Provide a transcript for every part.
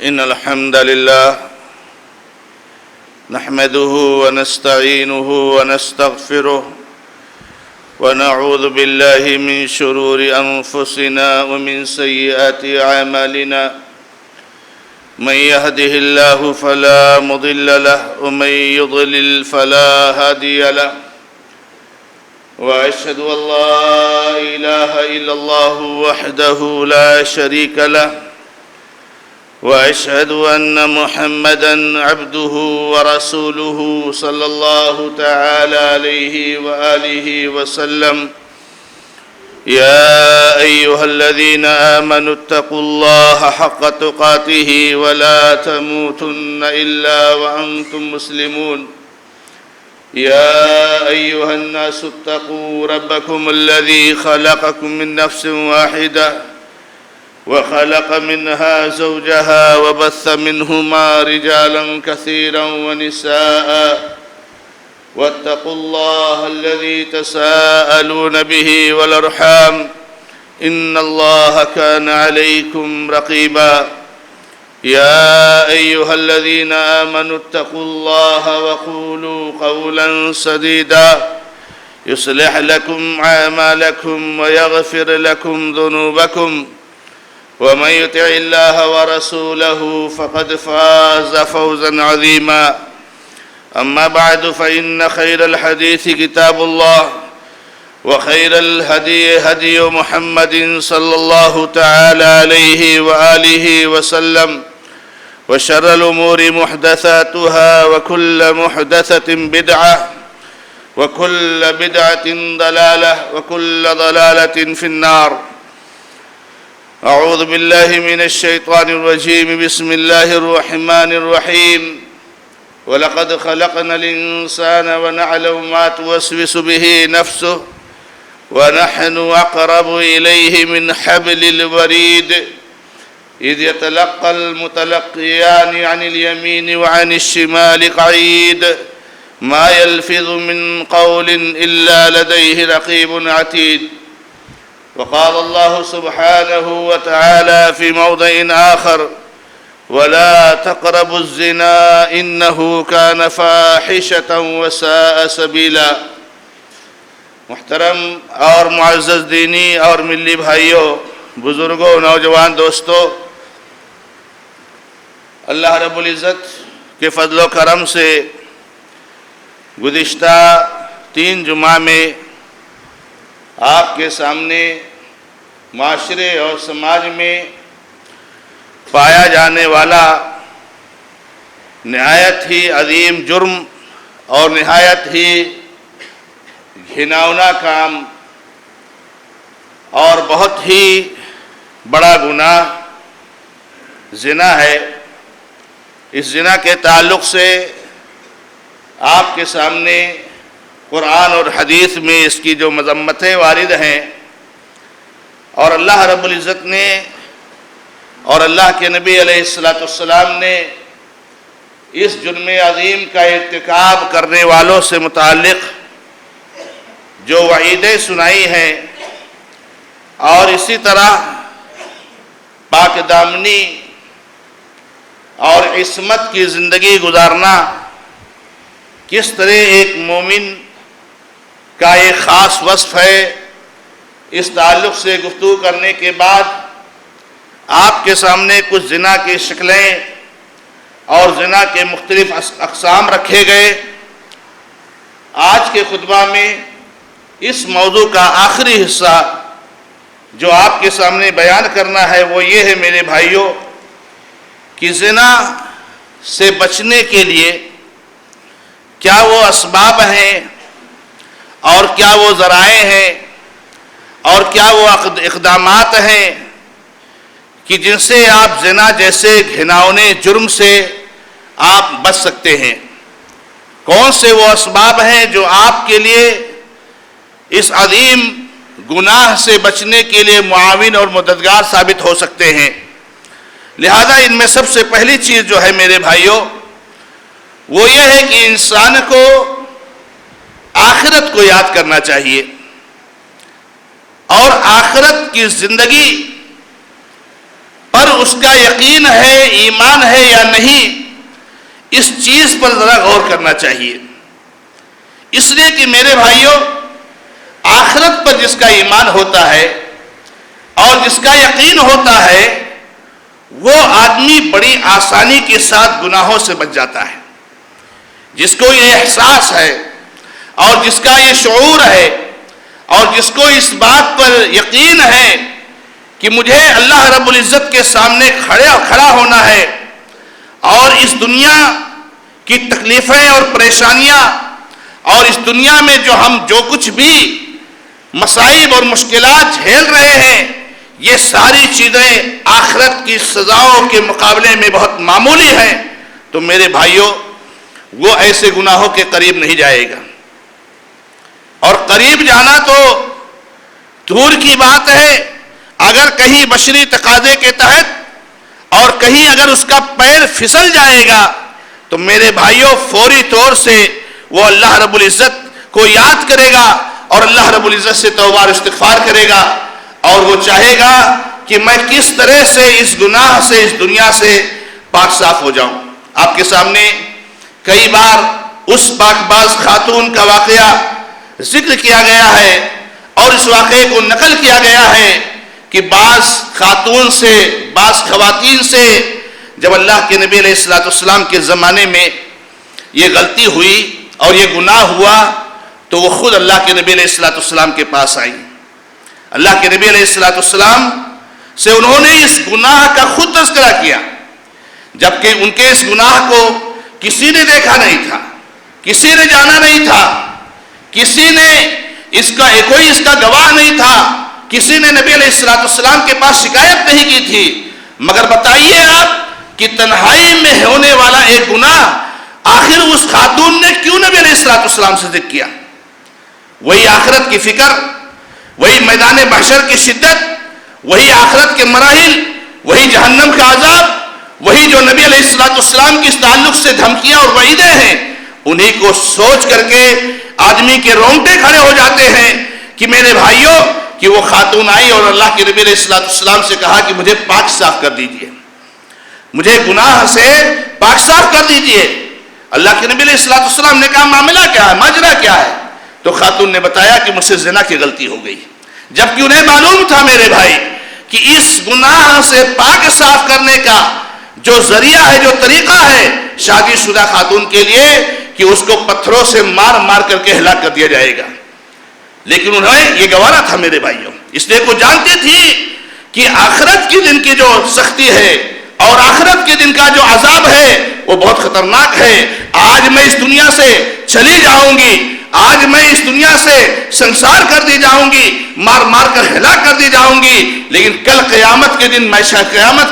إن الحمد لله نحمده ونستعينه ونستغفره ونعوذ بالله من شرور أنفسنا ومن سيئات أعمالنا من يهده الله فلا مضل له ومن يضلل فلا هادي له وأشهد أن لا إله إلا الله وحده لا شريك له وأشهد أن محمدًا عبده ورسوله صلى الله تعالى عليه وآله وسلم يا أيها الذين آمنوا اتقوا الله حق تقاته ولا تموتن إلا وأنتم مسلمون يا أيها الناس اتقوا ربكم الذي خلقكم من نفس واحدة وخلق منها زوجها وبث منهما رجالا كثيرا ونساء واتقوا الله الذي تساءلون به والأرحام إن الله كان عليكم رقيبا يا أيها الذين آمنوا اتقوا الله وقولوا قولا سديدا يصلح لكم أعمالكم ويغفر لكم ذنوبكم ومن يطع الله ورسوله فقد فاز فوزا عظيما أما بعد فإن خير الحديث كتاب الله وخير الهدي هدي محمد صلى الله تعالى عليه وآله وسلم وشر الأمور محدثاتها وكل محدثة بدعة وكل بدعة ضلالة وكل ضلالة في النار أعوذ بالله من الشيطان الرجيم بسم الله الرحمن الرحيم ولقد خلقنا الإنسان ونعلم ما توسوس به نفسه ونحن أقرب إليه من حبل الوريد إذ يتلقى المتلقيان عن اليمين وعن الشمال قعيد ما يلفظ من قول إلا لديه رقيب عتيد وقال الله سبحانه وتعالى في موضع آخر ولا تقربوا الزنا إنه كان فاحشة وساء سبيلا محترم اور معزز دینی اور ملی بھائیوں، بزرگوں، نوجوان دوستوں، اللہ رب العزت کے فضل و کرم سے گزشتہ 3 جمعہ میں آپ کے سامنے معاشرے اور سماج میں پایا جانے والا نہایت ہی عظیم جرم اور نہایت ہی گھناؤنا کام اور بہت ہی بڑا گناہ زنا ہے۔ اس زنا کے تعلق سے آپ کے سامنے قرآن اور حدیث میں اس کی جو مذمتیں وارد ہیں اور اللہ رب العزت نے اور اللہ کے نبی علیہ السلام نے اس جرم عظیم کا ارتکاب کرنے والوں سے متعلق جو وعیدیں سنائی ہیں اور اسی طرح پاک دامنی اور عصمت کی زندگی گزارنا کس طرح ایک مومن کا ایک خاص وصف ہے، اس تعلق سے گفتگو کرنے کے بعد آپ کے سامنے کچھ زنا کی شکلیں اور زنا کے مختلف اقسام رکھے گئے۔ آج کے خطبہ میں اس موضوع کا آخری حصہ جو آپ کے سامنے بیان کرنا ہے وہ یہ ہے میرے بھائیوں کہ زنا سے بچنے کے لیے کیا وہ اسباب ہیں اور کیا وہ ذرائع ہیں اور کیا وہ اقدامات ہیں کہ جن سے آپ زنا جیسے گھناؤنے جرم سے آپ بچ سکتے ہیں۔ کون سے وہ اسباب ہیں جو آپ کے لیے اس عظیم گناہ سے بچنے کے لیے معاون اور مددگار ثابت ہو سکتے ہیں؟ لہذا ان میں سب سے پہلی چیز جو ہے میرے بھائیوں وہ یہ ہے کہ انسان کو آخرت کو یاد کرنا چاہیے اور آخرت کی زندگی پر اس کا یقین ہے، ایمان ہے یا نہیں، اس چیز پر ذرا غور کرنا چاہیے۔ اس لیے کہ میرے بھائیوں، آخرت پر جس کا ایمان ہوتا ہے اور جس کا یقین ہوتا ہے، وہ آدمی بڑی آسانی کے ساتھ گناہوں سے بچ جاتا ہے۔ جس کو یہ احساس ہے اور جس کا یہ شعور ہے اور جس کو اس بات پر یقین ہے کہ مجھے اللہ رب العزت کے سامنے کھڑا ہونا ہے اور اس دنیا کی تکلیفیں اور پریشانیاں اور اس دنیا میں جو کچھ بھی مصائب اور مشکلات جھیل رہے ہیں، یہ ساری چیزیں آخرت کی سزاؤں کے مقابلے میں بہت معمولی ہیں، تو میرے بھائیوں، وہ ایسے گناہوں کے قریب نہیں جائے گا۔ اور قریب جانا تو دور کی بات ہے، اگر کہیں بشری تقاضے کے تحت اور کہیں اگر اس کا پیر پھسل جائے گا تو میرے بھائیوں فوری طور سے وہ اللہ رب العزت کو یاد کرے گا اور اللہ رب العزت سے توبہ اور استغفار کرے گا، اور وہ چاہے گا کہ میں کس طرح سے اس گناہ سے، اس دنیا سے پاک صاف ہو جاؤں۔ آپ کے سامنے کئی بار اس پاک باز خاتون کا واقعہ ذکر کیا گیا ہے اور اس واقعے کو نقل کیا گیا ہے کہ بعض خاتون سے، بعض خواتین سے جب اللہ کے نبی علیہ السلام کے زمانے میں یہ غلطی ہوئی اور یہ گناہ ہوا تو وہ خود اللہ کے نبی علیہ السلام کے پاس آئی۔ اللہ کے نبی علیہ السلام سے انہوں نے اس گناہ کا خود تذکرہ کیا، جبکہ ان کے اس گناہ کو کسی نے دیکھا نہیں تھا، کسی نے جانا نہیں تھا، کسی نے کوئی اس کا گواہ نہیں تھا، کسی نے نبی علیہ السلام کے پاس شکایت نہیں کی تھی۔ مگر بتائیے آپ کہ تنہائی میں ہونے والا ایک گناہ آخر اس خاتون نے کیوں نبی علیہ السلام سے ذکر کیا؟ وہی آخرت کی فکر، وہی میدان محشر کی شدت، وہی آخرت کے مراحل، وہی جہنم کا عذاب، وہی جو نبی علیہ السلام کی اس تعلق سے دھمکیاں اور وعیدیں ہیں، انہی کو سوچ کر کے آدمی کے رونگٹے کھڑے ہو جاتے ہیں کہ میرے بھائیوں، کہ وہ خاتون آئی اور اللہ کے نبی علیہ السلام سے کہا کہ مجھے پاک صاف کر دیجئے، مجھے گناہ سے پاک صاف کر دیجئے۔ اللہ کے نبی علیہ السلام نے کہا معاملہ کیا ہے، ماجرا کیا ہے؟ تو خاتون نے بتایا کہ مجھ سے زنا کی غلطی ہو گئی، جبکہ انہیں معلوم تھا میرے بھائی کہ اس گناہ سے پاک صاف کرنے کا جو ذریعہ ہے، جو طریقہ ہے شادی شدہ خاتون کے لیے، کہ اس کو پتھروں سے مار مار کر کے ہلاک کر دیا جائے گا، لیکن انہیں یہ گوارا تھا میرے بھائیوں، اس لیے وہ جانتی تھی کہ آخرت کے دن کی جو سختی ہے اور آخرت کے دن کا جو عذاب ہے وہ بہت خطرناک ہے۔ آج میں اس دنیا سے چلی جاؤں گی، آج میں اس دنیا سے سنسار کر دی جاؤں گی، مار مار کر ہلاک کر دی جاؤں گی، لیکن کل قیامت کے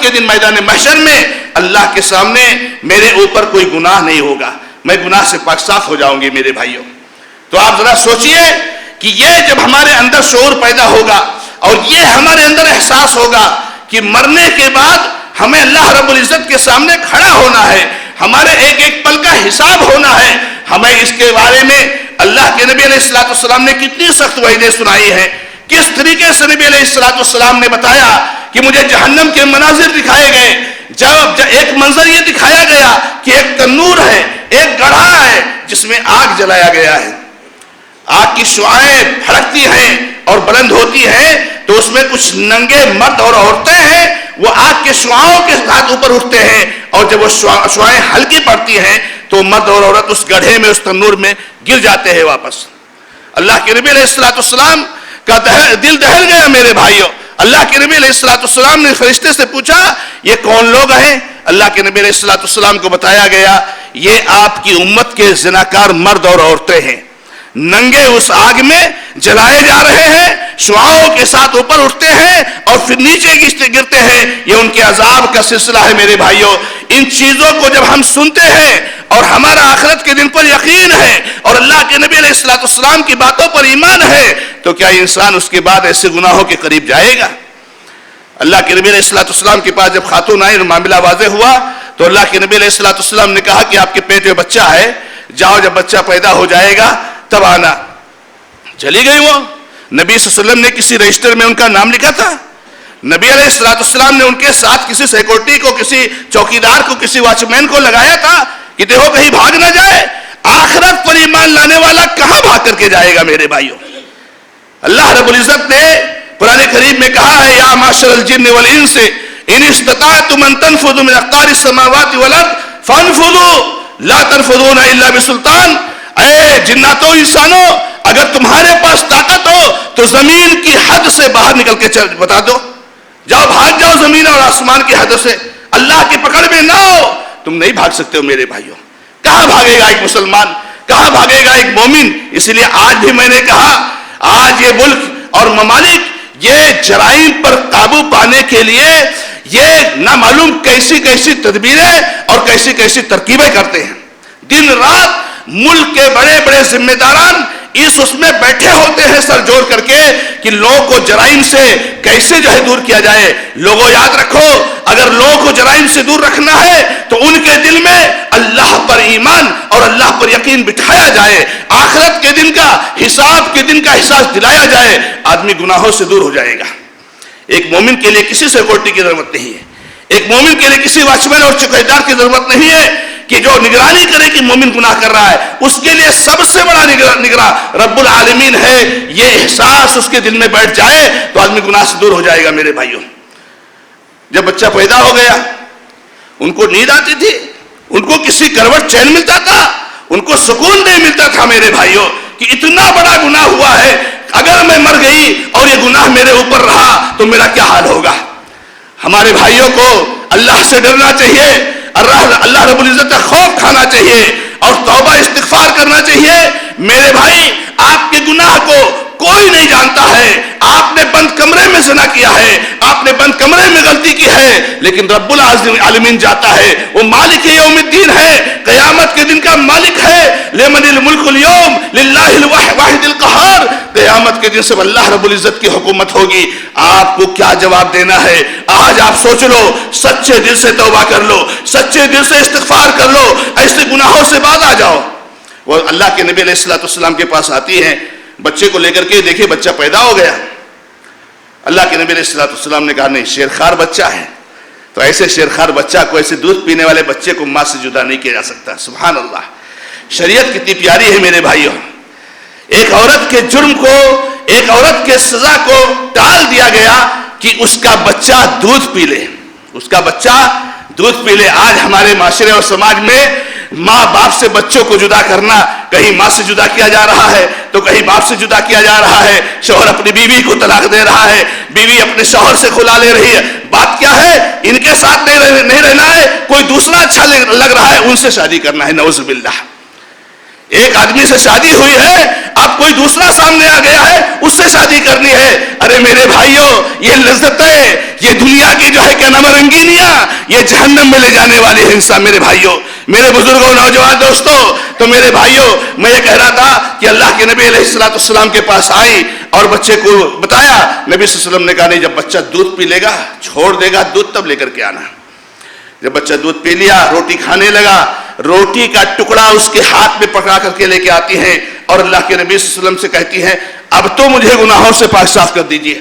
دن میدان محشر میں اللہ کے سامنے میرے اوپر کوئی گناہ نہیں ہوگا، میں گناہ سے پاک صاف ہو جاؤں گی میرے بھائیوں۔ تو آپ ذرا سوچئے کہ یہ جب ہمارے اندر شعور پیدا ہوگا اور یہ ہمارے اندر احساس ہوگا کہ مرنے کے بعد ہمیں اللہ رب العزت کے سامنے کھڑا ہونا ہے، ہمارے ایک ایک پل کا حساب ہونا ہے، ہمیں اس کے بارے میں اللہ کے نبی علیہ السلام نے کتنی سخت وعیدیں سنائی ہیں، کس طریقے سے نبی علیہ السلام نے بتایا کہ مجھے جہنم کے مناظر دکھائے گئے، جب ایک منظر یہ دکھایا گیا کہ ایک تنور ہے، ایک گڑھا ہے جس میں آگ جلایا گیا ہے، آگ کی شعاعیں بھڑکتی ہیں اور بلند ہوتی ہیں، تو اس میں کچھ ننگے مرد اور عورتیں ہیں، وہ آگ کے شعاعوں کے ساتھ اوپر اٹھتے ہیں، اور جب وہ شعاعیں ہلکی پڑتی ہیں تو مرد اور عورت اس گڑھے میں، اس تنور میں گر جاتے ہیں واپس۔ اللہ کے نبی علیہ السلام کا دل دہل گیا میرے بھائیوں۔ اللہ کے نبی علیہ السلام نے فرشتے سے پوچھا یہ کون لوگ ہیں؟ اللہ کے نبی علیہ السلام کو بتایا گیا یہ آپ کی امت کے زناکار مرد اور عورتیں ہیں، ننگے اس آگ میں جلائے جا رہے ہیں، شعاعوں کے ساتھ اوپر اٹھتے ہیں اور پھر نیچے گرتے ہیں، یہ ان کے عذاب کا سلسلہ ہے میرے بھائیوں۔ ان چیزوں کو جب ہم سنتے ہیں اور ہمارا آخرت کے دن پر یقین ہے اور اللہ کے نبی علیہ السلام کی باتوں پر ایمان ہے، تو کیا انسان اس کے بعد ایسے گناہوں کے قریب جائے گا؟ اللہ کے نبی علیہ السلام کے پاس جب خاتون آئی اور معاملہ واضح ہوا تو اللہ کے نبی علیہ السلام نے کہا کہ آپ کے پیٹ میں بچہ ہے، جاؤ جب بچہ پیدا ہو جائے گا تب آنا۔ چلی گئی وہ، نبی صلی اللہ علیہ وسلم نے کسی رجسٹر میں ان کا نام لکھا تھا، نبی علیہ السلام نے ان کے ساتھ کسی سیکورٹی کو, کسی چوکیدار کو, کسی واچ مین کو لگایا تھا کہ دیکھو کہیں بھاگ نہ جائے. آخرت پر ایمان لانے والا کہاں بھاگ کر کے جائے گا میرے بھائیوں؟ اللہ رب العزت نے قرآن کریم میں کہا ہے یا معشر الجن والانس ان استطعتم ان تنفذوا من اقطار السماوات والارض فانفذوا لا تنفذون الا بسلطان. اے جناتوں انسانوں, اگر تمہارے پاس طاقت ہو تو زمین کی حد سے باہر نکل کے بتا دو, جاؤ بھاگ جاؤ زمین اور آسمان کی حد سے, اللہ کی پکڑ میں نہ ہو تم نہیں بھاگ سکتے ہو میرے بھائیوں. کہاں بھاگے گا ایک مسلمان, کہاں بھاگے گا ایک مومن؟ اس لیے آج بھی میں نے کہا, آج یہ ملک اور ممالک یہ جرائم پر قابو پانے کے لیے یہ نامعلوم کیسی کیسی تدبیریں اور کیسی کیسی ترکیبیں کرتے ہیں. دن رات ملک کے بڑے بڑے ذمہ داران اس میں بیٹھے ہوتے ہیں سر جوڑ کر کے کہ لوگوں کو جرائم سے کیسے جو ہے دور کیا جائے. لوگوں یاد رکھو, اگر لوگوں کو جرائم سے دور رکھنا ہے تو ان کے دل میں اللہ پر ایمان اور اللہ پر یقین بٹھایا جائے, آخرت کے دن کا حساب کے دن کا احساس دلایا جائے, آدمی گناہوں سے دور ہو جائے گا. ایک مومن کے لیے کسی سیکورٹی کی ضرورت نہیں ہے, ایک مومن کے لیے کسی واچمین اور چوکیدار کی ضرورت نہیں ہے کہ جو نگرانی کرے کہ مومن گناہ کر رہا ہے. اس کے لیے سب سے بڑا نگراں رب العالمین ہے. یہ احساس اس کے دل میں بیٹھ جائے تو آدمی گناہ سے دور ہو جائے گا میرے بھائیوں. جب بچہ پیدا ہو گیا ان کو نیند آتی تھی, ان کو کسی کروٹ چین ملتا تھا, ان کو سکون نہیں ملتا تھا میرے بھائیوں کہ اتنا بڑا گناہ ہوا ہے, اگر میں مر گئی اور یہ گناہ میرے اوپر رہا تو میرا کیا حال ہوگا. ہمارے بھائیوں کو اللہ سے ڈرنا چاہیے, اللہ رب العزت کا خوف کھانا چاہیے اور توبہ استغفار کرنا چاہیے. میرے بھائی, آپ کے گناہ کو کوئی نہیں جانتا ہے. آپ نے بند کمرے میں زنا کیا ہے, آپ نے بند کمرے میں غلطی کی ہے, لیکن رب العالمین جاتا ہے. وہ مالک یوم الدین ہے, قیامت کے دن کا مالک ہے. لمن الملک اليوم للہ الواحد القہار. قیامت کے دن سے اللہ رب العزت کی حکومت ہوگی. آپ کو کیا جواب دینا ہے؟ آج آپ سوچ لو, سچے دل سے توبہ کر لو, سچے دل سے استغفار کر لو, ایسے گناہوں سے باز آ جاؤ. وہ اللہ کے نبی علیہ السلام کے پاس آتی ہیں بچے کو لے کر کے, دیکھیں بچہ پیدا ہو گیا. اللہ کے نبی علیہ السلام نے کہا نہیں, شیرخوار بچہ ہے, تو ایسے شیرخوار بچہ کو, ایسے دودھ پینے والے بچے کو ماں سے جدا نہیں کیا جا سکتا. سبحان اللہ, شریعت کتنی پیاری ہے میرے بھائیوں. ایک عورت کے جرم کو, ایک عورت کے سزا کو ٹال دیا گیا کہ اس کا بچہ دودھ پی لے, اس کا بچہ دودھ پی لے. آج ہمارے معاشرے اور سماج میں ماں باپ سے بچوں کو جدا کرنا, کہیں ماں سے جدا کیا جا رہا ہے تو کہیں باپ سے جدا کیا جا رہا ہے. شوہر اپنی بیوی کو طلاق دے رہا ہے, بیوی اپنے شوہر سے خلا لے رہی ہے. بات کیا ہے؟ ان کے ساتھ نہیں رہنا ہے, کوئی دوسرا اچھا لگ رہا ہے ان سے شادی کرنا ہے. نعوذ باللہ. ایک آدمی سے شادی ہوئی ہے, اب کوئی دوسرا سامنے آ گیا ہے, اس سے شادی کرنی ہے. ارے میرے بھائیوں, یہ لذتیں, یہ دنیا کی جو ہے کیا نام رنگینیاں, یہ جہنم میں لے جانے والی ہنسا. میرے بھائیوں, میرے بزرگوں, نوجوان دوستوں, تو میرے بھائیوں میں یہ کہہ رہا تھا کہ اللہ کے نبی علیہ السلام کے پاس آئی اور بچے کو بتایا. نبی صلی اللہ علیہ وسلم نے کہا نہیں, جب بچہ دودھ پی لے گا, چھوڑ دے گا دودھ, تب لے کر کے آنا. جب بچہ دودھ پی لیا, روٹی کھانے لگا, روٹی کا ٹکڑا اس کے ہاتھ میں پکڑا کر کے لے کے آتی ہیں اور اللہ کے نبی صلی اللہ علیہ وسلم سے کہتی ہیں اب تو مجھے گناہوں سے پاک صاف کر دیجئے,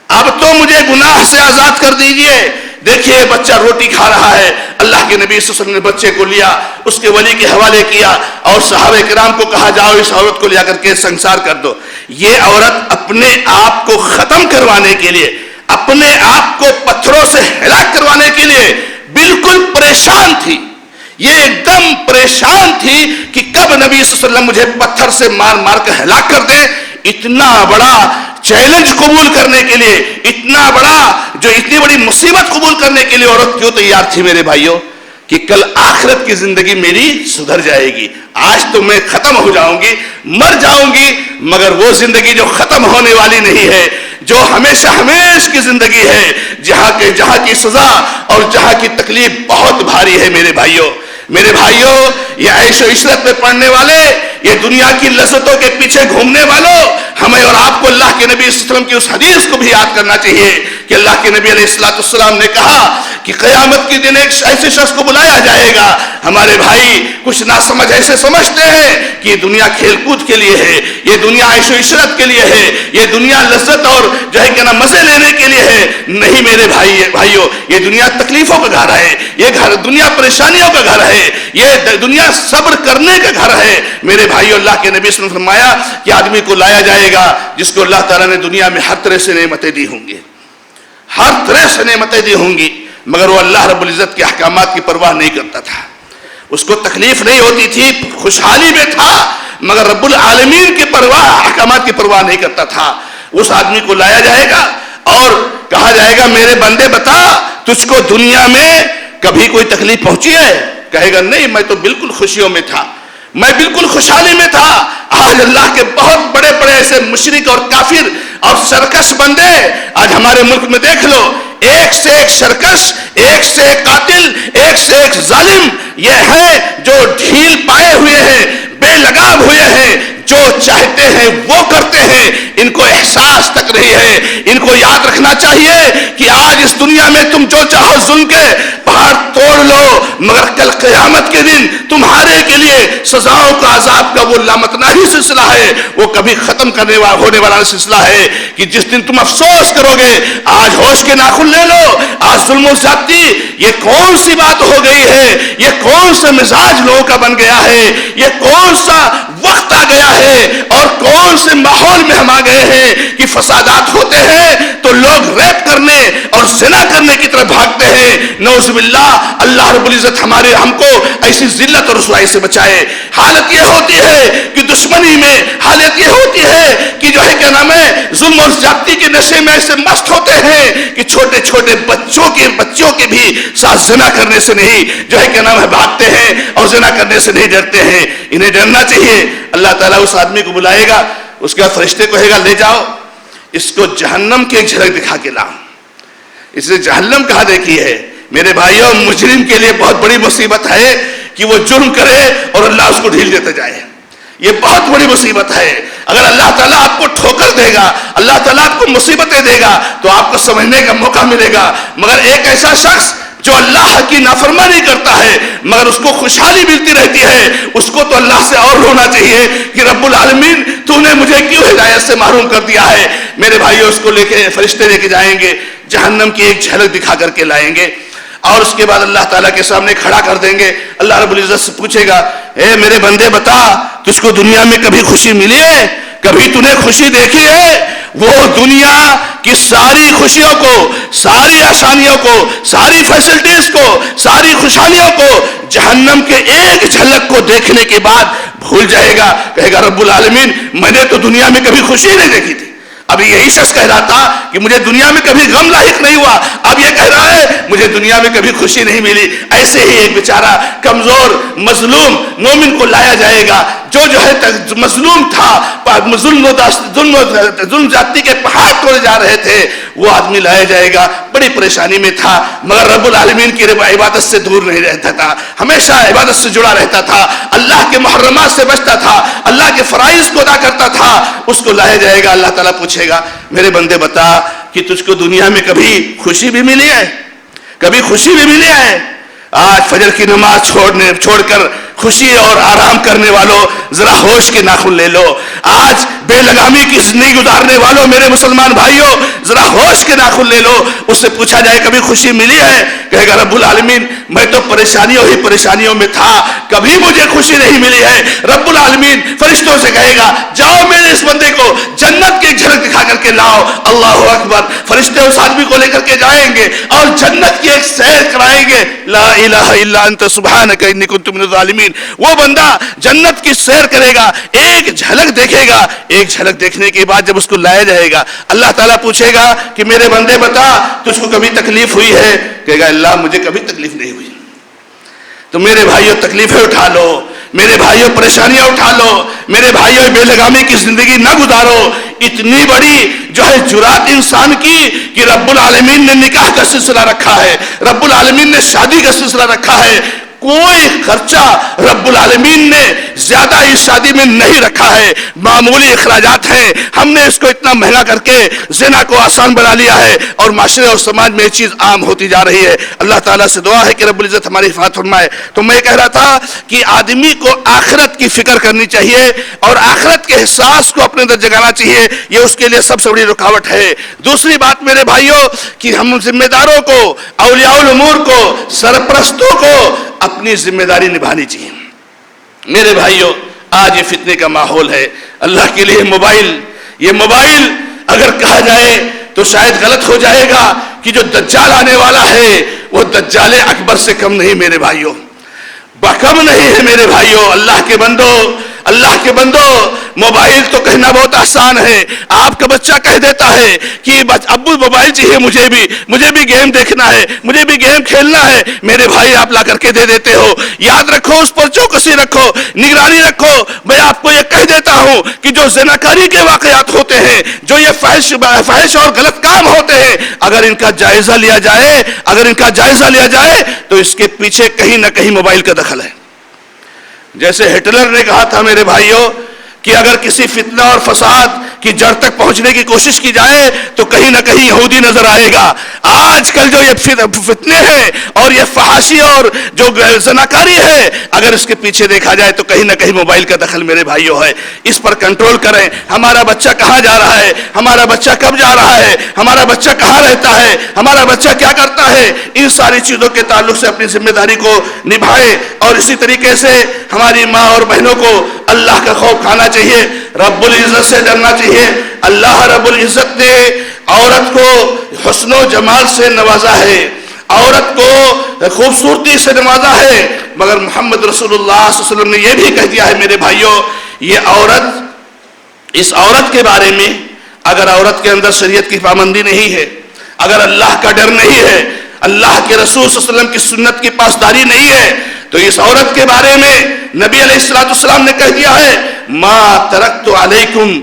اب تو مجھے گناہ سے آزاد کر دیجئے. دیکھیے بچہ روٹی کھا رہا ہے, اللہ کے نبی صلی اللہ علیہ وسلم نے بچے کو لیا, اس کے ولی کے حوالے کیا اور صحابہ کرام کو کہا جاؤ اس عورت کو لیا کر کے سنسار کر دو. یہ عورت اپنے آپ کو ختم کروانے کے لیے, اپنے آپ کو پتھروں سے ہلاک کروانے کے لیے بالکل پریشان تھی. یہ ایک دم پریشان تھی کہ کب نبی صلی اللہ علیہ وسلم مجھے پتھر سے مار مار کر ہلاک کر دے. اتنا بڑا چیلنج قبول کرنے کے لیے, اتنا بڑا جو اتنی بڑی مصیبت قبول کرنے کے لیے عورت کیوں تیار تھی میرے بھائیوں, کہ کل آخرت کی زندگی میری سدھر جائے گی. آج تو میں ختم ہو جاؤں گی, مر جاؤں گی, مگر وہ زندگی جو ختم ہونے والی نہیں ہے, جو ہمیشہ ہمیشہ کی زندگی ہے, جہاں کی سزا اور جہاں کی تکلیف بہت بھاری ہے. میرے بھائیوں, میرے بھائیوں, یہ عیش و عشرت میں پڑھنے والے, یہ دنیا کی لذتوں کے پیچھے گھومنے والوں, ہمیں اور آپ کو اللہ کے نبی صلی اللہ علیہ وسلم کی اس حدیث کو بھی یاد کرنا چاہیے کہ اللہ کے نبی علیہ السلام نے کہا کہ قیامت کے دن ایک ایسے شخص کو بلایا جائے گا. ہمارے بھائی کچھ ناسمجھ ایسے سمجھتے ہیں کہ یہ دنیا کھیل کود کے لیے ہے, یہ دنیا عیش و عشرت کے لیے ہے, یہ دنیا لذت اور جو ہے کہ نا مزے لینے کے لیے ہے. نہیں میرے بھائیوں, یہ دنیا تکلیفوں کا گھر ہے, یہ دنیا پریشانیوں کا گھر ہے, یہ دنیا صبر کرنے کا گھر ہے. میرے بھائیوں, اللہ کے نبی صلی اللہ علیہ وسلم نے فرمایا کہ آدمی کو لایا جائے گا جس کو اللہ تعالیٰ نے دنیا میں ہر طرح سے نعمتیں دی ہوں گی, ہر طرح سے نعمتیں دی ہوں گی, مگر وہ اللہ رب العزت کے احکامات کی پرواہ نہیں کرتا تھا. اس کو تکلیف نہیں ہوتی تھی, خوشحالی میں تھا, مگر رب العالمین کی پرواہ, احکامات کی پرواہ نہیں کرتا تھا. اس آدمی کو لایا جائے گا اور کہا جائے گا میرے بندے بتا تجھ کو دنیا میں کبھی کوئی تکلیف پہنچی ہے؟ کہے گا نہیں, میں تو بالکل خوشیوں میں تھا, میں بالکل خوشحالی میں تھا. آج اللہ کے بہت بڑے بڑے ایسے مشرک اور کافر اور سرکش بندے آج ہمارے ملک میں دیکھ لو, ایک سے ایک سرکش, ایک سے ایک قاتل, ایک سے ایک ظالم یہ ہیں جو ڈھیل پائے ہوئے ہیں, بے لگام ہوئے ہیں, جو چاہتے ہیں وہ کرتے ہیں, ان کو احساس تک نہیں ہے. ان کو یاد رکھنا چاہیے کہ آج اس دنیا میں تم جو چاہو ظلم کے پہاڑ توڑ لو, مگر کل قیامت کے دن تمہارے کے لیے سزاؤں کا, عذاب کا وہ لامتناہی سلسلہ ہے, وہ کبھی ختم ہونے والا سلسلہ ہے کہ جس دن تم افسوس کرو گے. آج ہوش کے ناخن لے لو, آج ظلم و زیادتی یہ کون سی بات ہو گئی ہے, یہ کون سا مزاج لوگوں کا بن گیا ہے, یہ کون سا وقت آ گیا ہے اور کون سے ماحول میں ہم آ گئے ہیں کہ فسادات ہوتے ہیں تو لوگ ریپ کرنے اور زنا کرنے کی طرف بھاگتے ہیں. نعوذ باللہ, اللہ رب العزت ہم کو ایسی ذلت اور رسوائی سے بچائے. حالت یہ ہوتی ہے کہ دشمنی میں, حالت یہ ہوتی ہے کہ جو ہے کیا نام ہے ظلم اور زیادتی کے نشے میں ایسے مست ہوتے ہیں کہ چھوٹے چھوٹے بچوں کے بھی ساتھ زنا کرنے سے نہیں جو ہے کیا نام ہے بھاگتے ہیں اور زنا کرنے سے نہیں ڈرتے ہیں. انہیں ڈرنا چاہیے. اللہ تعالیٰ اس آدمی کو بلائے گا, اس کے فرشتے کو کہے گا لے جاؤ اس کو جہنم کی ایک جھلک دکھا کے لاؤ. اس نے جہنم کہاں دیکھی ہے؟ میرے بھائیوں, مجرم کے لیے بہت بڑی مصیبت ہے کہ وہ جرم کرے اور اللہ اس کو ڈھیل دیتا جائے. یہ بہت بڑی مصیبت ہے. اگر اللہ تعالیٰ آپ کو ٹھوکر دے گا, اللہ تعالیٰ آپ کو مصیبتیں دے گا تو آپ کو سمجھنے کا موقع ملے گا. مگر ایک ایسا شخص جو اللہ کی نافرمانی کرتا ہے مگر اس کو خوشحالی ملتی رہتی ہے, اس کو تو اللہ سے اور رونا چاہیے کہ رب العالمین تو نے مجھے کیوں ہدایت سے محروم کر دیا ہے. میرے بھائیوں, اس کو لے کے فرشتے لے کے جائیں گے, جہنم کی ایک جھلک دکھا کر کے لائیں گے اور اس کے بعد اللہ تعالیٰ کے سامنے کھڑا کر دیں گے. اللہ رب العزت سے پوچھے گا اے میرے بندے بتا تجھ کو دنیا میں کبھی خوشی ملی ہے, کبھی تو نے خوشی دیکھی ہے؟ وہ دنیا کی ساری خوشیوں کو, ساری آسانیوں کو, ساری فیسلٹیز کو, ساری خوشحالیوں کو جہنم کے ایک جھلک کو دیکھنے کے بعد بھول جائے گا. کہے گا رب العالمین میں نے تو دنیا میں کبھی خوشی نہیں دیکھی تھی. ابھی یہی شخص کہہ رہا تھا کہ مجھے دنیا میں کبھی غم لاحق نہیں ہوا, اب یہ کہہ رہا ہے مجھے دنیا میں کبھی خوشی نہیں ملی. ایسے ہی ایک بیچارہ کمزور مظلوم مومن کو لایا جائے گا جو ہے مظلوم تھا, ظلم زیادتی کے پہاڑ توڑے جا رہے تھے, وہ آدمی لایا جائے گا, بڑی پریشانی میں تھا مگر رب العالمین کی عبادت سے دور نہیں رہتا تھا, ہمیشہ عبادت سے جڑا رہتا تھا, اللہ کے محرمات سے بچتا تھا, اللہ کے فرائض کو ادا کرتا تھا. اس کو لایا جائے گا, اللہ تعالیٰ پوچھے گا میرے بندے بتا کہ تجھ کو دنیا میں کبھی خوشی بھی ملی ہے, کبھی خوشی بھی ملی ہے؟ آج فجر کی نماز چھوڑ کر خوشی اور آرام کرنے والوں ذرا ہوش کے ناخن لے لو. آج بے لگامی کی زندگی گزارنے والوں میرے مسلمان بھائیوں ذرا ہوش کے ناخن لے لو. اس سے پوچھا جائے کبھی خوشی ملی ہے؟ کہے گا رب العالمین میں تو پریشانیوں میں تھا, کبھی مجھے خوشی نہیں ملی ہے. رب العالمین فرشتوں سے کہے گا جاؤ میرے اس بندے کو جنت کی ایک جھلک دکھا کر کے لاؤ. اللہ اکبر. فرشتے اس آدمی کو لے کر کے جائیں گے اور جنت کی ایک سیر کرائیں گے. لا الہ الا انت سبحانک انی کنت من الظالمین. وہ بندہ جنت کی سیر کرے گا, ایک جھلک دیکھے گا. ایک جھلک دیکھنے کے بعد جب اس کو لایا جائے گا اللہ تعالیٰ پوچھے گا کہ میرے بندے بتا تجھ کو کبھی تکلیف ہوئی ہے؟ کہے گا اللہ مجھے کبھی تکلیف نہیں ہوئی. تو میرے بھائیوں تکلیفیں اٹھا لو, میرے بھائیوں پریشانیاں اٹھا لو, میرے بھائیوں بے لگامی کی زندگی نہ گزارو. اتنی بڑی جو ہے جرات انسان کی کہ رب العالمین نے نکاح کا سلسلہ رکھا ہے, رب العالمین نے شادی کا سلسلہ رکھا ہے. کوئی خرچہ رب العالمین نے زیادہ اس شادی میں نہیں رکھا ہے، معمولی اخراجات ہیں، ہم نے اس کو اتنا مہنگا کر کے زنا کو آسان بنا لیا ہے اور معاشرے اور سماج میں یہ چیز عام ہوتی جا رہی ہے۔ اللہ تعالیٰ سے دعا ہے کہ رب العزت ہماری حفاظت فرمائے۔ تو میں کہہ رہا تھا کہ آدمی کو آخرت کی فکر کرنی چاہیے اور آخرت کے احساس کو اپنے اندر جگانا چاہیے، یہ اس کے لیے سب سے بڑی رکاوٹ ہے۔ دوسری بات میرے بھائیوں کہ ہم ذمہ داروں کو، اولیاء الامور کو، سرپرستوں کو اپنی ذمہ داری نبھانی چاہیے۔ میرے بھائیوں آج یہ فتنے کا ماحول ہے، اللہ کے لیے یہ موبائل اگر کہا جائے تو شاید غلط ہو جائے گا کہ جو دجال آنے والا ہے وہ دجال اکبر سے کم نہیں میرے بھائیوں، کم نہیں ہے میرے بھائیوں۔ اللہ کے بندو موبائل تو کہنا بہت آسان ہے، آپ کا بچہ کہہ دیتا ہے کہ ابو موبائل چاہیے مجھے بھی گیم دیکھنا ہے، مجھے بھی گیم کھیلنا ہے، میرے بھائی آپ لا کر کے دے دیتے ہو۔ یاد رکھو، اس پر چوکسی رکھو، نگرانی رکھو۔ میں آپ کو یہ کہہ دیتا ہوں کہ جو زناکاری کے واقعات ہوتے ہیں، جو یہ فحش اور غلط کام ہوتے ہیں، اگر ان کا جائزہ لیا جائے تو اس کے پیچھے کہیں نہ کہیں موبائل کا دخل ہے۔ جیسے ہٹلر نے کہا تھا میرے بھائیوں کہ اگر کسی فتنہ اور فساد کی جڑ تک پہنچنے کی کوشش کی جائے تو کہیں نہ کہیں یہودی نظر آئے گا۔ آج کل جو یہ فتنے ہیں اور یہ فحاشی اور جو زناکاری ہے، اگر اس کے پیچھے دیکھا جائے تو کہیں نہ کہیں موبائل کا دخل میرے بھائیوں ہے۔ اس پر کنٹرول کریں۔ ہمارا بچہ کہاں جا رہا ہے، ہمارا بچہ کب جا رہا ہے، ہمارا بچہ کہاں رہتا ہے، ہمارا بچہ کیا کرتا ہے، ان ساری چیزوں کے تعلق سے اپنی ذمہ داری کو نبھائیں۔ اور اسی طریقے سے ہماری ماں اور بہنوں کو اللہ کا خوف کھانا چاہیے، رب العزت سے ڈرنا چاہیے۔ اللہ رب العزت نے عورت کو حسن و جمال سے نوازا ہے، عورت کو خوبصورتی سے نوازا ہے، مگر محمد رسول اللہ صلی اللہ علیہ وسلم نے یہ بھی کہہ دیا ہے میرے بھائیوں، اس عورت کے بارے میں اگر عورت کے اندر شریعت کی پابندی نہیں ہے، اگر اللہ کا ڈر نہیں ہے، اللہ کے رسول صلی اللہ علیہ وسلم کی سنت کی پاسداری نہیں ہے، تو اس عورت کے بارے میں نبی علیہ السلام نے کہہ دیا ہے ما ترکت علیکم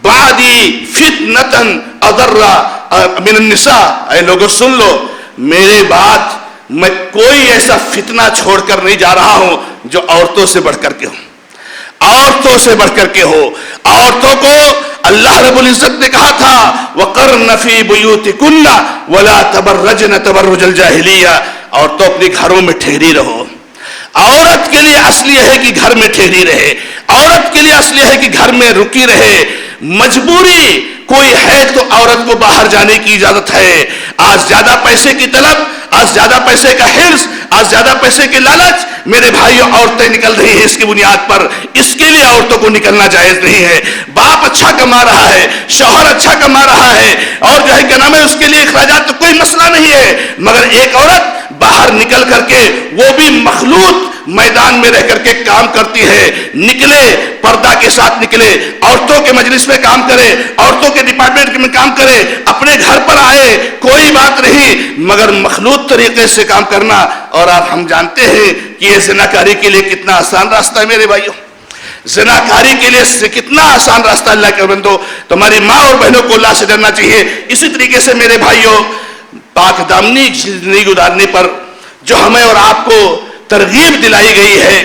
بعدی فتنۃ اضر من النساء۔ اے لوگوں سن لو، میرے بعد میں کوئی ایسا فتنہ چھوڑ کر نہیں جا رہا ہوں جو عورتوں سے بڑھ کر کے ہو، عورتوں سے بڑھ کر کے ہو۔ عورتوں کو اللہ رب العزت نے کہا تھا وَقَرْنَ فِي بُيُوتِكُنَّ وَلَا تَبَرَّجْنَ تَبَرُّجَ الْجَاهِلِيَّةِ، عورتوں اپنے گھروں میں ٹھہری رہو۔ عورت کے لیے اصل یہ ہے کہ گھر میں ٹھہری رہے، عورت کے لیے اصل یہ ہے کہ گھر میں رکی رہے۔ مجبوری کوئی ہے تو عورت کو باہر جانے کی اجازت ہے۔ آج زیادہ پیسے کی طلب، آج زیادہ پیسے کا حرص، آج زیادہ پیسے کی لالچ میرے بھائیوں عورتیں نکل رہی ہیں اس کی بنیاد پر۔ اس کے لیے عورتوں کو نکلنا جائز نہیں ہے۔ باپ اچھا کما رہا ہے، شوہر اچھا کما رہا ہے اور جو ہے کیا نام ہے اس کے لیے اخراجات تو کوئی مسئلہ نہیں ہے، مگر ایک عورت باہر نکل کر کے وہ بھی مخلوط میدان میں رہ کر کے کام کرتی ہے، نکلے پردہ کے ساتھ نکلے، عورتوں کے مجلس میں کام کرے، عورتوں کے ڈپارٹمنٹ میں کام کرے، اپنے گھر پر آئے، کوئی بات نہیں، مگر مخلوط طریقے سے کام کرنا۔ اور آپ ہم جانتے ہیں کہ یہ زناکاری کے لیے کتنا آسان راستہ ہے میرے بھائیوں، زناکاری کے لیے کتنا آسان راستہ اللہ کے بندو۔ تو ہماری ماں اور بہنوں کو اللہ سے ڈرنا چاہیے۔ اسی طریقے سے میرے بھائیوں پاک دامنی زندگی گزارنے پر جو ہمیں اور آپ کو ترغیب دلائی گئی ہے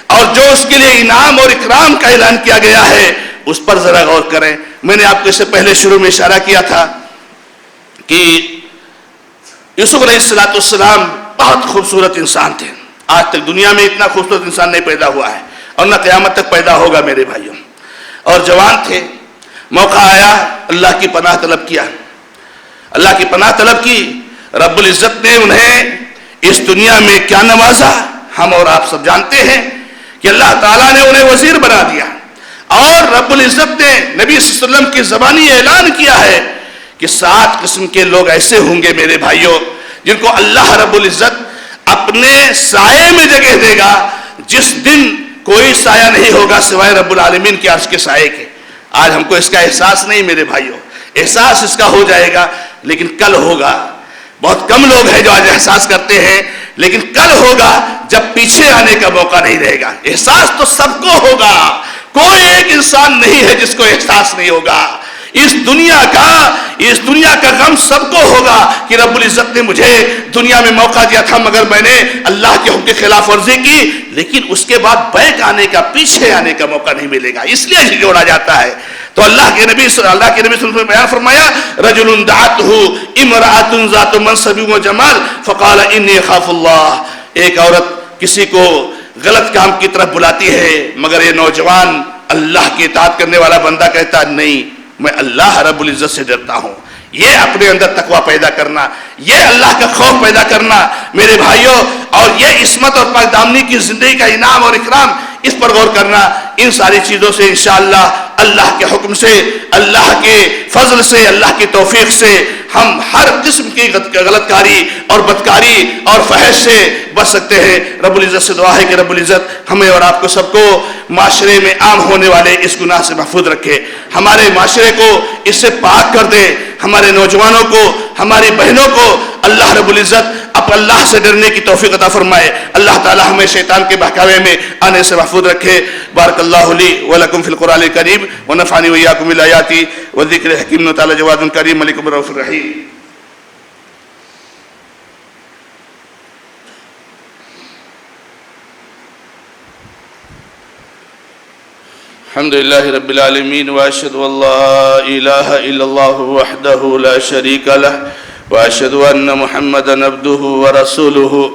اور جو اس کے لیے انعام اور اکرام کا اعلان کیا گیا ہے اس پر ذرا غور کریں۔ میں نے آپ کو اس سے پہلے شروع میں اشارہ کیا تھا کہ یوسف علیہ السلام بہت خوبصورت انسان تھے، آج تک دنیا میں اتنا خوبصورت انسان نہیں پیدا ہوا ہے اور نہ قیامت تک پیدا ہوگا میرے بھائیوں۔ اور جوان تھے، موقع آیا اللہ کی پناہ طلب کیا، اللہ کی پناہ طلب کی، رب العزت نے انہیں اس دنیا میں کیا نوازا ہم اور آپ سب جانتے ہیں کہ اللہ تعالیٰ نے انہیں وزیر بنا دیا اور رب العزت نے نبی صلی اللہ علیہ وسلم کی زبانی اعلان کیا ہے کہ 7 قسم کے لوگ ایسے ہوں گے میرے بھائیوں جن کو اللہ رب العزت اپنے سائے میں جگہ دے گا، جس دن کوئی سایہ نہیں ہوگا سوائے رب العالمین کے عرش کے سائے کے۔ آج ہم کو اس کا احساس نہیں میرے بھائیوں، احساس اس کا ہو جائے گا لیکن کل ہوگا۔ بہت کم لوگ ہیں جو آج احساس کرتے ہیں لیکن کل ہوگا جب پیچھے آنے کا موقع نہیں رہے گا۔ احساس تو سب کو ہوگا، کوئی ایک انسان نہیں ہے جس کو احساس نہیں ہوگا۔ اس دنیا کا غم سب کو ہوگا کہ رب العزت نے مجھے دنیا میں موقع دیا تھا مگر میں نے اللہ کے حکم کی خلاف ورزی کی، لیکن اس کے بعد بیک آنے کا، پیچھے آنے کا موقع نہیں ملے گا، اس لیے جوڑا جاتا ہے۔ تو اللہ کے نبی صلی اللہ علیہ وسلم نے بیان فرمایا رجل دعته امرأة ذات منصب و جمال فقال انی اخاف اللہ، ایک عورت کسی کو غلط کام کی طرف بلاتی ہے مگر یہ نوجوان اللہ کی اطاعت کرنے والا بندہ کہتا نہیں میں اللہ رب العزت سے ڈرتا ہوں۔ یہ اپنے اندر تقوی پیدا کرنا، یہ اللہ کا خوف پیدا کرنا میرے بھائیوں، اور یہ عصمت اور پاک دامنی کی زندگی کا انعام اور اکرام، اس پر غور کرنا، ان ساری چیزوں سے انشاءاللہ اللہ کے حکم سے، اللہ کے فضل سے، اللہ کی توفیق سے ہم ہر قسم کی غلط کاری اور بدکاری اور فحش سے بچ سکتے ہیں۔ رب العزت سے دعا ہے کہ رب العزت ہمیں اور آپ کو سب کو معاشرے میں عام ہونے والے اس گناہ سے محفوظ رکھے، ہمارے معاشرے کو اس سے پاک کر دے، ہمارے نوجوانوں کو، ہماری بہنوں کو اللہ رب العزت اب اللہ سے ڈرنے کی توفیق عطا فرمائے۔ اللہ تعالی ہمیں شیطان کے بہکاوے میں آنے سے محفوظ رکھے۔ بارک اللہ لی ولکم فی القرآن الکریم ونفعنی وإیاکم بالآیات والذکر الحکیم انہ تعالی جواد کریم ملک رؤوف الرحیم۔ الحمد للہ رب العالمین واشہد ان لا الہ الا اللہ وحدہ لا شریک لہ واشہد ان محمدا عبدہ ورسولہ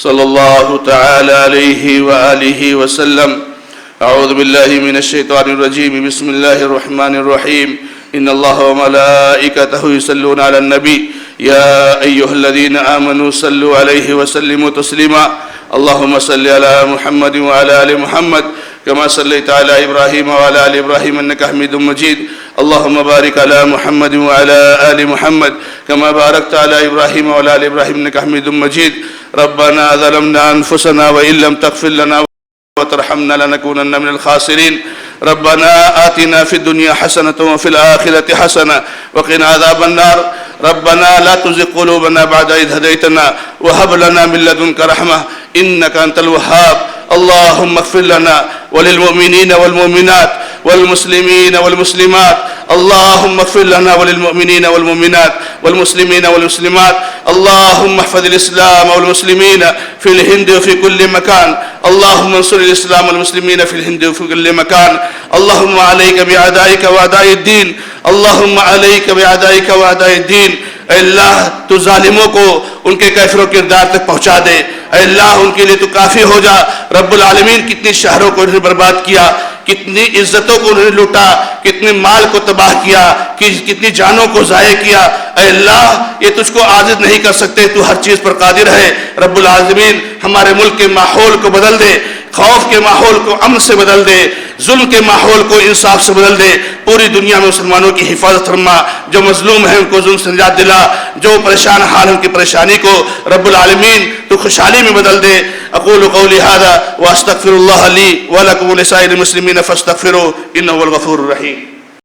صلی اللہ تعالی علیہ وآلہ وسلم۔ اعوذ باللہ من الشیطان الرجیم، بسم اللہ الرحمن الرحیم، ان اللہ وملائکتہ یصلون علی النبی یا ایہا الذین آمنوا صلوا علیہ وسلموا تسلیما۔ اللہم صلی علی محمد وعلی آل محمد كما صليت على إبراهيم وعلى آل إبراهيم إنك حميد مجيد، اللهم بارك على محمد وعلى آل محمد كما باركت على إبراهيم وعلى آل إبراهيم إنك حميد مجيد۔ ربنا ظلمنا أنفسنا وإن لم تغفر لنا وترحمنا لنكونن من الخاسرين، ربنا آتنا في الدنيا حسنة وفي الآخرة حسنة وقنا عذاب النار، ربنا لا تزغ قلوبنا بعد إذ هديتنا وهب لنا من لدنك رحمة إنك أنت الوهاب، اللهم اغفر لنا وللمؤمنين والمؤمنات والمسلمين والمسلمات، اللهم اغفر لنا وللمؤمنين والمؤمنات والمسلمين والمسلمات، اللهم احفظ الإسلام والمسلمين في الهند وفي كل مكان، اللهم انصر الإسلام والمسلمين في الهند وفي كل مكان، اللهم عليك بأعدائك وأعداء الدين، اللهم عليك بأعدائك وأعداء الدين۔ اے اللہ تو ظالموں کو ان کے کیفر و کردار تک پہنچا دے، اے اللہ ان کے لیے تو کافی ہو جا۔ رب العالمین کتنی شہروں کو انہوں نے برباد کیا، کتنی عزتوں کو انہوں نے لوٹا، کتنے مال کو تباہ کیا، کتنی جانوں کو ضائع کیا، اے اللہ یہ تجھ کو عاجز نہیں کر سکتے، تو ہر چیز پر قادر ہے۔ رب العالمین ہمارے ملک کے ماحول کو بدل دے، خوف کے ماحول کو امن سے بدل دے، ظلم کے ماحول کو انصاف سے بدل دے، پوری دنیا میں مسلمانوں کی حفاظت فرما، جو مظلوم ہیں ان کو ظلم سے نجات دلا، جو پریشان حال ہیں ان کی پریشانی کو رب العالمین تو خوشحالی میں بدل دے۔ اقول قولی ھذا واستغفر اللہ لی ولکم ولسائر المسلمین فاستغفروہ انہ هو الغفور الرحیم۔